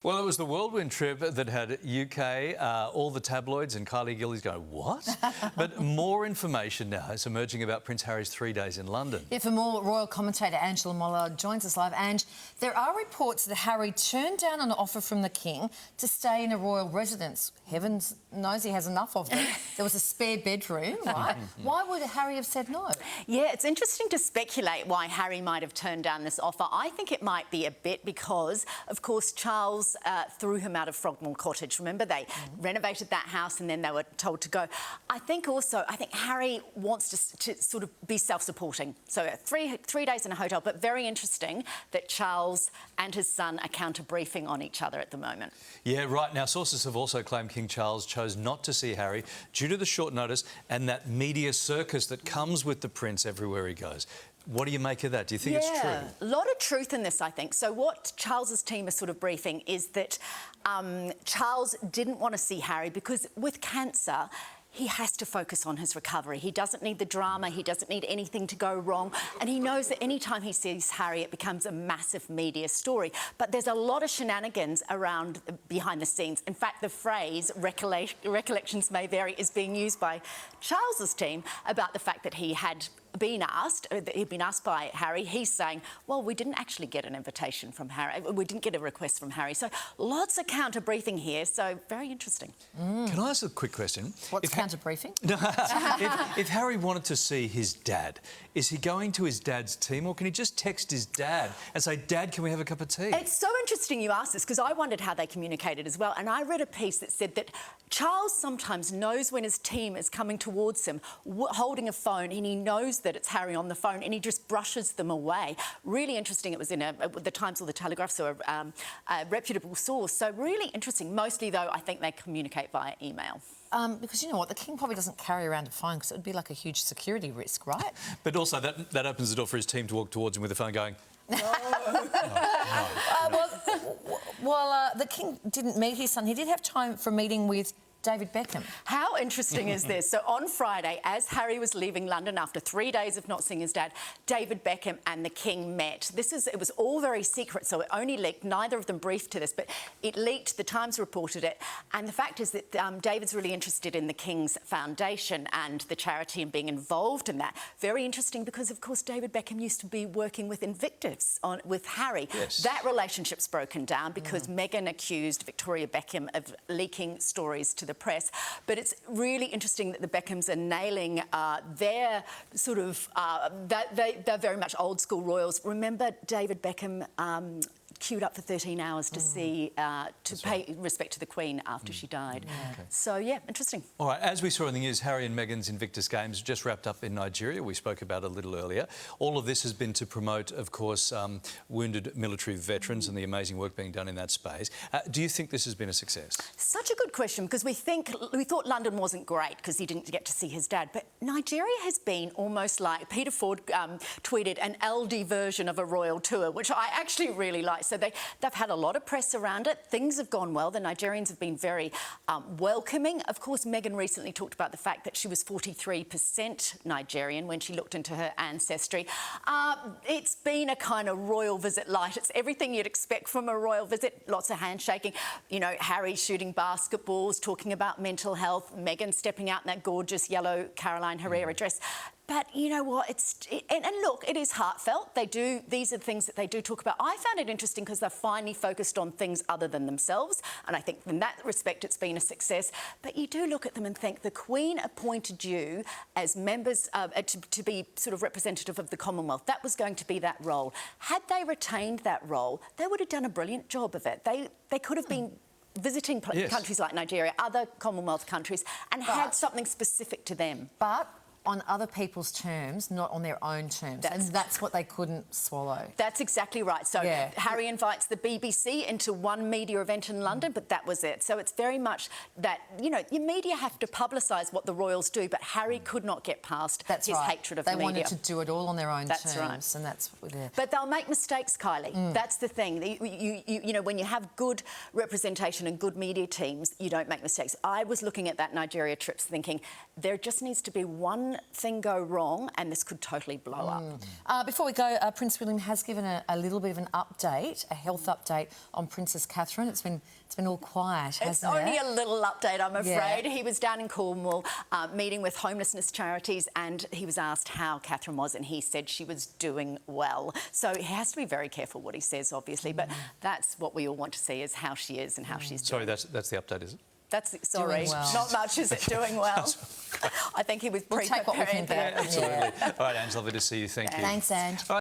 Well, it was the whirlwind trip that had UK, all the tabloids and Kylie Gillies going, what? But more information now is emerging about Prince Harry's 3 days in London. Yeah, for more, royal commentator Angela Mollard joins us live. And there are reports that Harry turned down an offer from the King to stay in a royal residence. Heaven knows he has enough of them. There was a spare bedroom, right? Why would Harry have said no? Yeah, it's interesting to speculate why Harry might have turned down this offer. I think it might be a bit because, of course, Charles threw him out of Frogmore Cottage. Remember, they renovated that house and then they were told to go. I think Harry wants to sort of be self-supporting. So three days in a hotel, but very interesting that Charles and his son are counter-briefing on each other at the moment. Yeah, right. Now, sources have also claimed King Charles chose not to see Harry due to the short notice and that media circus that comes with the prince everywhere he goes. What do you make of that? Do you think it's true? A lot of truth in this, I think. So what Charles's team is sort of briefing is that Charles didn't want to see Harry because with cancer, he has to focus on his recovery. He doesn't need the drama. He doesn't need anything to go wrong. And he knows that any time he sees Harry, it becomes a massive media story. But there's a lot of shenanigans around behind the scenes. In fact, the phrase recollections may vary is being used by Charles's team about the fact that he'd been asked by Harry. He's saying, well, we didn't actually get an invitation from Harry. We didn't get a request from Harry. So lots of counter-briefing here. So very interesting. Can I ask a quick question? What's counter-briefing? If Harry wanted to see his dad, is he going to his dad's team or can he just text his dad and say, Dad, can we have a cup of tea? It's so interesting you asked this because I wondered how they communicated as well. And I read a piece that said that Charles sometimes knows when his team is coming towards him, holding a phone, and he knows that it's Harry on the phone and he just brushes them away. Really interesting. It was in the Times or the Telegraph, so a reputable source. So really interesting. Mostly, though, I think they communicate via email. Because you know what, the King probably doesn't carry around a phone because it would be like a huge security risk, right? But also that opens the door for his team to walk towards him with the phone going, the King didn't meet his son. He did have time for a meeting with David Beckham. How interesting is this? So on Friday, as Harry was leaving London after 3 days of not seeing his dad, David Beckham and the King met. It was all very secret, so it only leaked. Neither of them briefed to this, but it leaked. The Times reported it. And the fact is that David's really interested in the King's Foundation and the charity and being involved in that. Very interesting because, of course, David Beckham used to be working with Invictus with Harry. Yes. That relationship's broken down because Meghan accused Victoria Beckham of leaking stories to the press. But it's really interesting that the Beckhams are nailing their sort of... they're very much old-school royals. Remember David Beckham queued up for 13 hours to see, pay respect to the Queen after she died. Okay. So, yeah, interesting. All right, as we saw in the news, Harry and Meghan's Invictus Games just wrapped up in Nigeria. We spoke about it a little earlier. All of this has been to promote, of course, wounded military veterans and the amazing work being done in that space. Do you think this has been a success? Such a good question, because we thought London wasn't great because he didn't get to see his dad, but Nigeria has been almost like, Peter Ford tweeted, an LD version of a royal tour, which I actually really like. So they've had a lot of press around it. Things have gone well. The Nigerians have been very welcoming. Of course, Meghan recently talked about the fact that she was 43% Nigerian when she looked into her ancestry. It's been a kind of royal visit light. It's everything you'd expect from a royal visit. Lots of handshaking. You know, Harry shooting basketballs, talking about mental health, Meghan stepping out in that gorgeous yellow Caroline Herrera dress. But you know what? And look, it is heartfelt. These are things that they do talk about. I found it interesting because they're finally focused on things other than themselves, and I think in that respect it's been a success. But you do look at them and think the Queen appointed you as members to be sort of representative of the Commonwealth. That was going to be that role. Had they retained that role, they would have done a brilliant job of it. They could have been visiting countries like Nigeria, other Commonwealth countries, and had something specific to them. But on other people's terms, not on their own terms. And that's what they couldn't swallow. That's exactly right. So Harry invites the BBC into one media event in London, but that was it. So it's very much that, you know, your media have to publicise what the royals do, but Harry could not get past his hatred of the media. They wanted to do it all on their own terms. That's right. And that's But they'll make mistakes, Kylie. That's the thing. You know, when you have good representation and good media teams, you don't make mistakes. I was looking at that Nigeria trip thinking there just needs to be one one thing go wrong and this could totally blow up. Before we go, Prince William has given a little bit of an update, a health update on Princess Catherine. It's been all quiet, hasn't it? It's only a little update, I'm afraid. Yeah. He was down in Cornwall meeting with homelessness charities, and he was asked how Catherine was, and he said she was doing well. So he has to be very careful what he says, obviously, but that's what we all want to see, is how she is and how she's doing. Sorry, that's the update, is it? Sorry, Doing well. not much, is it? Doing well. I think he was We'll take what we can pre-prepared get. there. Absolutely. All right, Angela, lovely to see you. Thank you. Thanks, Ange.